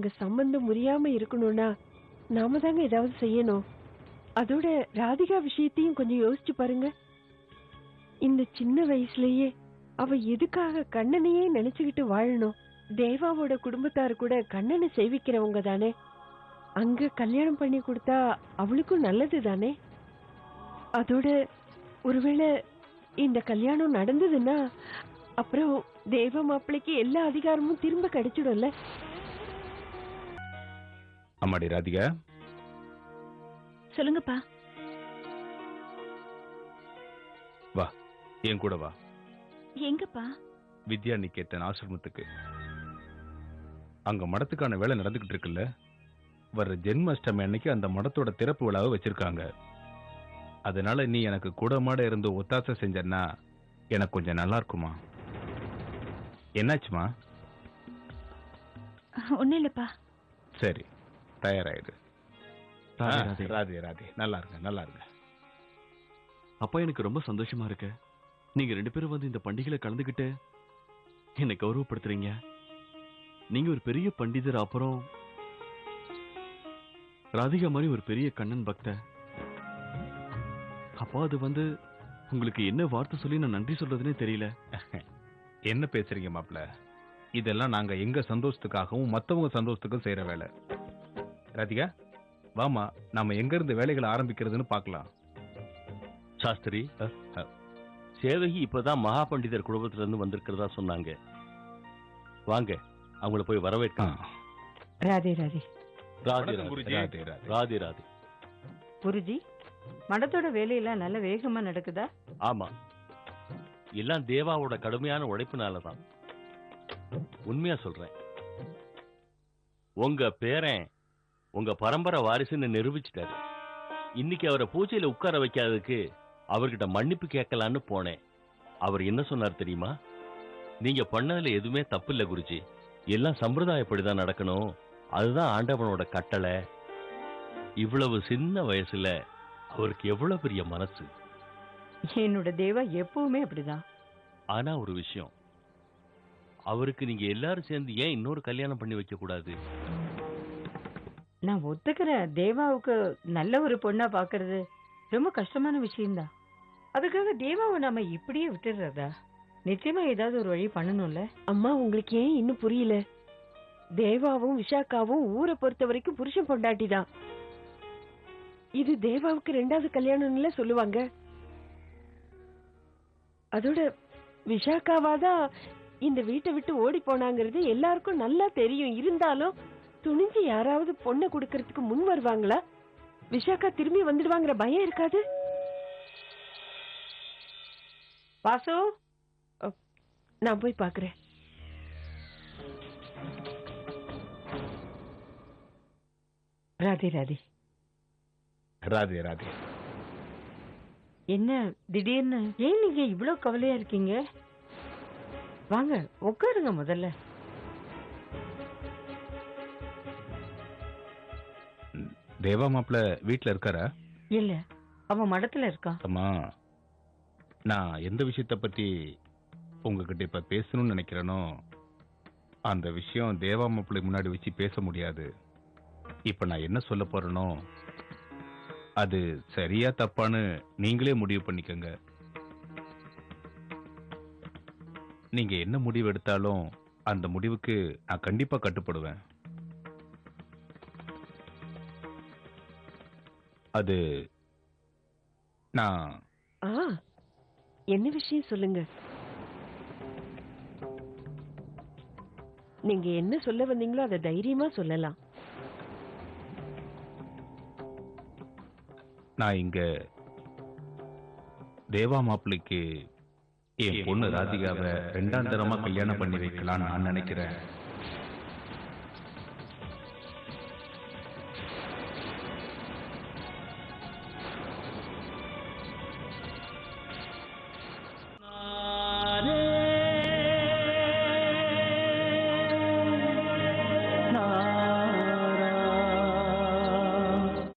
அங்க சம்பந்தம் முறியாம இருக்கணும்னா நாம தாங்க ஏதாவது செய்யணும். அதோட ராதிகா விஷயத்தையும் கொஞ்சம் யோசிச்சு பாருங்க. இந்த சின்ன வயசுலயே அவ எதுக்காக கண்ணனையே நினைச்சுக்கிட்டு வாழணும்? தேவாவோட குடும்பத்தார் கூட கண்ணனை சேவிக்கிறவங்க தானே. அங்க கல்யாணம் பண்ணி கொடுத்தா அவளுக்கும் நல்லது தானே. அதோட ஒருவேளை இந்த கல்யாணம் நடந்ததுன்னா அப்புறம் தேவ மாப்பிள்ளைக்கு எல்லா அதிகாரமும் திரும்ப கிடைச்சிடும்ல. அம்மாடி ராதிகா. சொல்லுங்கப்பா. வா, என் கூட வா. எங்கப்பா? வித்யா நிகேதன் ஆசிரமத்துக்கு. அங்க மடத்துக்கான வேலை நடந்துகிட்டு இருக்குல்ல. வர்ற ஜென்மாஷ்டமி அன்னைக்கு அந்த மடத்தோட திறப்பு விழாவை வச்சிருக்காங்க. அதனால நீ எனக்கு கூட மாட இருந்து ஒத்தாசை செஞ்சன்னா எனக்கு கொஞ்சம் நல்லா இருக்குமா? என்னாச்சுமா? ஒன்னும் இல்லப்பா. சரி, தயாராயிடு. ராதே ராதே. நல்லா இருங்க, நல்லா இருங்க. அப்பா, எனக்கு ரொம்ப சந்தோஷமா இருக்கு. நீங்க 2 பேரும் வந்து இந்த பண்டிகையில கலந்துகிட்டு என்னை கௌரவப்படுத்துறீங்க. நீங்க ஒரு பெரிய பண்டிதர், அப்புறம் ராதிகா மாதிரி ஒரு பெரிய கண்ணன் பக்த. அப்பா, அது வந்து உங்களுக்கு என்ன வார்த்தை சொல்லி நான் நன்றி சொல்றதுன்னே தெரியல. என்ன பேசுறீங்க மாப்ள? இதெல்லாம் நாங்க எங்க சந்தோஷத்துக்காகவும் மத்தவங்க சந்தோஷத்துக்கும் செய்யற வேலை. ராதிகா, வாமா, நாம எங்க இருந்து வேலைகளை ஆரம்பிக்கிறதுன்னு பார்க்கலாம். சாஸ்திரி, சேவகி இப்பதான் மகா பண்டிதர் குடும்பத்துல இருந்து வந்திருக்கிறதா சொன்னாங்க. வாங்க, அவங்கள போய் வரவேற்கலாம். ராதே ராதே. ராதே ராதே ராதே ராதே. குருஜி, மடத்தோட வேலையெல்லாம் நல்ல வேகமா நடக்குதா? ஆமா, எல்லாம் தேவாவோட கடுமையான உழைப்புனாலதான். உண்மையா சொல்றேன், உங்க பேரன் உங்க பரம்பரை வாரிசுன்னு நிரூபிச்சிட்டாரு. இன்னைக்கு அவரை பூஜையில உட்கார வைக்காததுக்கு அவர்கிட்ட மன்னிப்பு கேட்கலான்னு போனேன். அவர் என்ன சொன்னார் தெரியுமா? நீங்க பண்ணதுல எதுவுமே தப்பு இல்ல குருஜி, எல்லாம் சம்பிரதாயப்படிதான் நடக்கணும், அதுதான் ஆண்டவனோட கட்டளை. இவ்வளவு சின்ன வயசுல அவருக்கு எவ்வளவு பெரிய மனசு. என்னோட தேவா எப்பவுமே அப்படிதான். ஆனா ஒரு விஷயம், அவருக்கு நீங்க எல்லாரும் சேர்ந்து ஏன் இன்னொரு கல்யாணம் பண்ணி வைக்க கூடாது? நான் ஒத்துக்கிறேன், தேவாவுக்கு நல்ல ஒரு பொண்ணா பாக்குறது ரொம்ப கஷ்டமான விஷயம்தான். அதுக்காக தேவாவை நாம இப்படியே விட்டுடுறதா? நிச்சயமா ஏதாவது ஒரு வழி பண்ணணும்ல. அம்மா, உங்களுக்கு ஏன் இன்னும் புரியல? தேவாவும் விஷாக்காவும் ஊரை பொறுத்த வரைக்கும் புருஷன் பொண்டாட்டி தான். இது தேவாவுக்கு 2வது கல்யாணம்ல சொல்லுவாங்க. அதோட விஷாக்காவாதான் இந்த வீட்டை விட்டு ஓடி போனாங்கிறது எல்லாருக்கும் நல்லா தெரியும். இருந்தாலும் துணிஞ்சு யாராவது பொண்ணை கொடுக்கறதுக்கு முன் வருவாங்களா? விஷாக்கா திரும்பி வந்துடுவாங்கிற பயம் இருக்காது? வாசு, நான் போய் பாக்குறேன். ராதே ராதே. ராதே ராதே. என்ன திடீர்னு? ஏன் நீங்க இவ்வளவு கவலையா இருக்கீங்க? வாங்க உட்காருங்க முதல்ல. தேவா மாப்ள வீட்டுல இருக்காரா? இல்ல, அவன் மடத்துல இருக்கான். அம்மா, நான் எந்த விஷயத்த பத்தி உங்ககிட்ட இப்ப பேசணும்னு நினைக்கிறேனோ அந்த விஷயம் தேவா மாப்பிள்ளை முன்னாடி வச்சு பேச முடியாது. இப்ப நான் என்ன சொல்ல போறேனோ அது சரியா தப்பான்னு நீங்களே முடிவு பண்ணிக்கங்க. நீங்க என்ன முடிவு எடுத்தாலும் அந்த முடிவுக்கு நான் கண்டிப்பா கட்டுப்படுவேன். அது நான் என்ன விஷயம் சொல்லுங்க. நீங்க என்ன சொல்ல வந்தீங்களோ அதை தைரியமா சொல்லலாம். நான் இங்க தேவா மாப்பிள்ளைக்கு என் பொண்ணு ராதிகாவை 2ஆம் தரமா கல்யாணம் பண்ணி வைக்கலாம்னு நான் நினைக்கிறேன்.